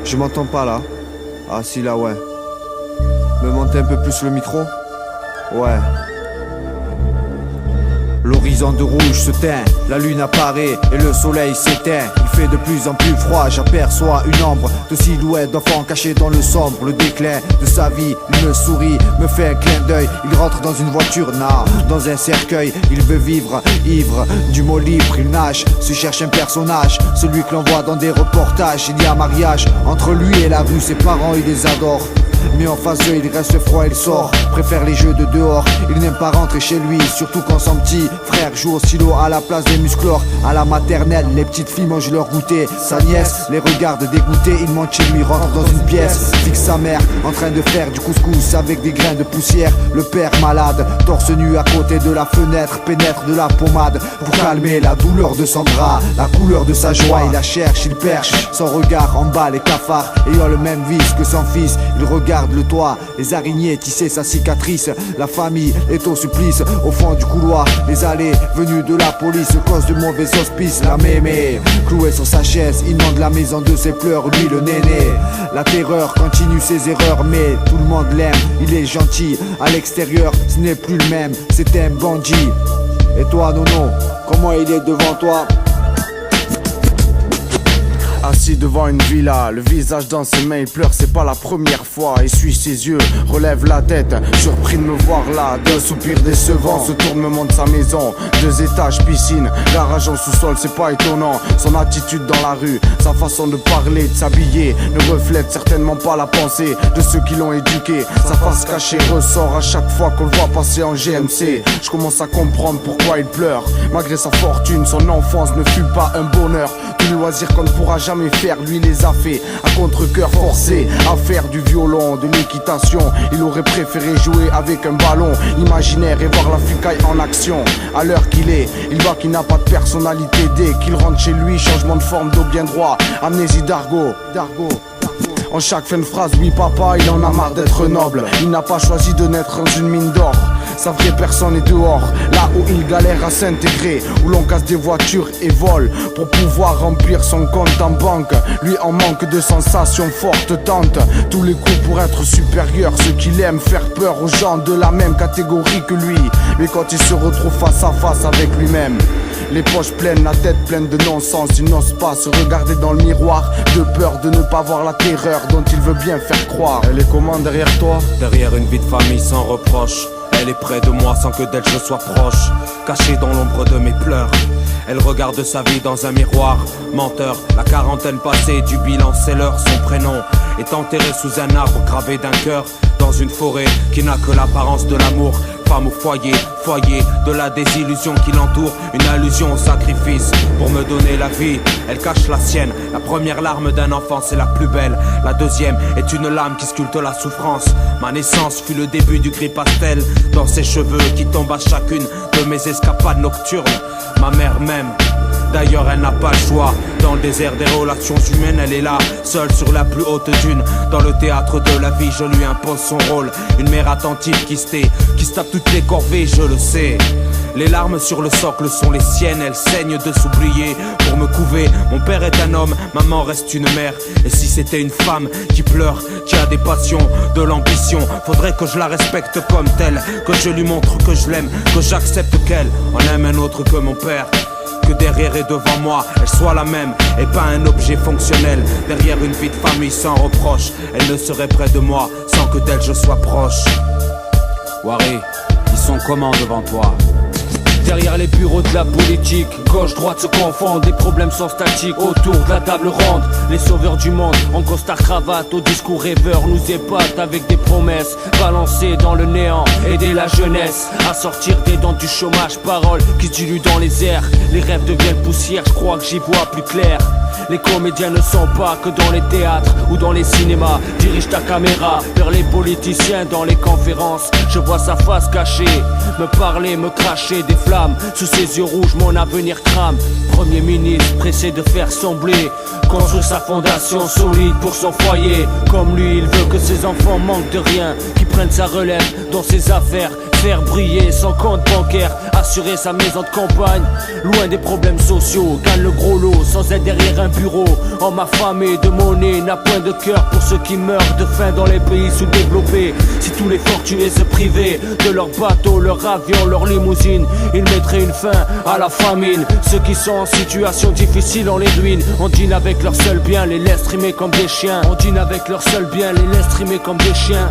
Je m'entends pas là. Ah si là ouais. Me monter un peu plus le micro. Ouais. L'horizon de rouge se teint, la lune apparaît et le soleil s'éteint. Il fait de plus en plus froid, j'aperçois une ombre de silhouette d'enfant cachée dans le sombre. Le déclin de sa vie, il me sourit, me fait un clin d'œil. Il rentre dans une voiture, dans un cercueil. Il veut vivre, ivre du mot libre. Il nage, se cherche un personnage, celui que l'on voit dans des reportages. Il y a mariage entre lui et la rue, ses parents ils les adorent. Mais en face d'eux il reste froid, il sort, préfère les jeux de dehors. Il n'aime pas rentrer chez lui, surtout quand son petit frère joue au stylo à la place des musclores. À la maternelle, les petites filles mangent leur goûter. Sa nièce les regarde dégoûtée, il monte chez lui, rentre dans une pièce, fixe sa mère en train de faire du couscous avec des grains de poussière. Le père malade, torse nu à côté de la fenêtre, pénètre de la pommade pour calmer la douleur de son bras, la couleur de sa joie. Il la cherche, il perche, son regard en bas les cafards ayant le même vice que son fils. Il regarde le toit, les araignées tisser sa cicatrice. La famille est au supplice, au fond du couloir. Les allées venues de la police cause de mauvais auspices. La mémé, clouée sur sa chaise, inonde la maison de ses pleurs, lui le néné. La terreur continue ses erreurs, mais tout le monde l'aime. Il est gentil, à l'extérieur ce n'est plus le même, c'est un bandit. Et toi Nono, comment il est devant toi? Assis devant une villa, le visage dans ses mains, il pleure, c'est pas la première fois. Essuie ses yeux, relève la tête, surpris de me voir là. D'un soupir décevant, se tourne, me montre sa maison. 2 étages, piscine, garage en sous-sol, c'est pas étonnant. Son attitude dans la rue, sa façon de parler, de s'habiller, ne reflète certainement pas la pensée de ceux qui l'ont éduqué. Sa face cachée ressort à chaque fois qu'on le voit passer en GMC. Je commence à comprendre pourquoi il pleure. Malgré sa fortune, son enfance ne fut pas un bonheur. Tous loisirs qu'on ne pourra jamais faire, lui les a fait à contre-cœur, forcé à faire du violon, de l'équitation. Il aurait préféré jouer avec un ballon imaginaire et voir la fucaille en action. À l'heure qu'il est, il voit qu'il n'a pas de personnalité. Dès qu'il rentre chez lui, changement de forme, dos bien droit, amnésie d'argot. En chaque fin de phrase, oui papa, il en a marre d'être noble. Il n'a pas choisi de naître dans une mine d'or. Sa vraie personne est dehors, là où il galère à s'intégrer, où l'on casse des voitures et vole pour pouvoir remplir son compte en banque. Lui en manque de sensations fortes, tente tous les coups pour être supérieur. Ce qu'il aime, faire peur aux gens de la même catégorie que lui. Mais quand il se retrouve face à face avec lui-même, les poches pleines, la tête pleine de non-sens, il n'ose pas se regarder dans le miroir, de peur de ne pas voir la terreur dont il veut bien faire croire. Elle est comment derrière toi? Derrière une vie de famille sans reproche. Elle est près de moi sans que d'elle je sois proche. Cachée dans l'ombre de mes pleurs, elle regarde sa vie dans un miroir. Menteur, la quarantaine passée, du bilan c'est l'heure. Son prénom est enterré sous un arbre gravé d'un cœur. Dans une forêt qui n'a que l'apparence de l'amour. Femme au foyer, foyer de la désillusion qui l'entoure. Une allusion au sacrifice pour me donner la vie. Elle cache la sienne, la première larme d'un enfant c'est la plus belle. La deuxième est une lame qui sculpte la souffrance. Ma naissance fut le début du gris pastel dans ses cheveux qui tombent à chacune de mes escapades nocturnes. Ma mère m'aime, d'ailleurs elle n'a pas le choix. Dans le désert des relations humaines, elle est là, seule sur la plus haute dune. Dans le théâtre de la vie, je lui impose son rôle. Une mère attentive qui se tape toutes les corvées, je le sais. Les larmes sur le socle sont les siennes, elles saignent de s'oublier pour me couver. Mon père est un homme, maman reste une mère. Et si c'était une femme qui pleure, qui a des passions, de l'ambition, faudrait que je la respecte comme telle, que je lui montre que je l'aime, que j'accepte qu'elle en aime un autre que mon père. Que derrière et devant moi, elle soit la même et pas un objet fonctionnel. Derrière une vie de famille sans reproche, elle ne serait près de moi sans que d'elle je sois proche. Wari, ils sont comment devant toi? Derrière les bureaux de la politique, gauche-droite se confondent, les problèmes sont statiques autour de la table ronde. Les sauveurs du monde en costard cravate, au discours rêveur nous épatent avec des promesses balancées dans le néant. Aider la jeunesse à sortir des dents du chômage, paroles qui se diluent dans les airs. Les rêves deviennent poussière, je crois que j'y vois plus clair. Les comédiens ne sont pas que dans les théâtres ou dans les cinémas. Dirige ta caméra vers les politiciens dans les conférences. Je vois sa face cachée, me parler, me cracher des flammes. Sous ses yeux rouges mon avenir crame. Premier ministre pressé de faire son blé, construire sa fondation solide pour son foyer. Comme lui il veut que ses enfants manquent de rien, qui prennent sa relève dans ses affaires. faire briller son compte bancaire, assurer sa maison de campagne, loin des problèmes sociaux, gagne le gros lot sans être derrière un bureau. Homme affamé de monnaie, n'a point de cœur pour ceux qui meurent de faim dans les pays sous-développés. Si tous les fortunés se privaient de leurs bateaux, leurs avions, leurs limousines, ils mettraient une fin à la famine. Ceux qui sont en situation difficile, on les ruine. On dîne avec leurs seuls biens, les laisse trimer comme des chiens. On dîne avec leurs seuls biens, les laisse trimer comme des chiens.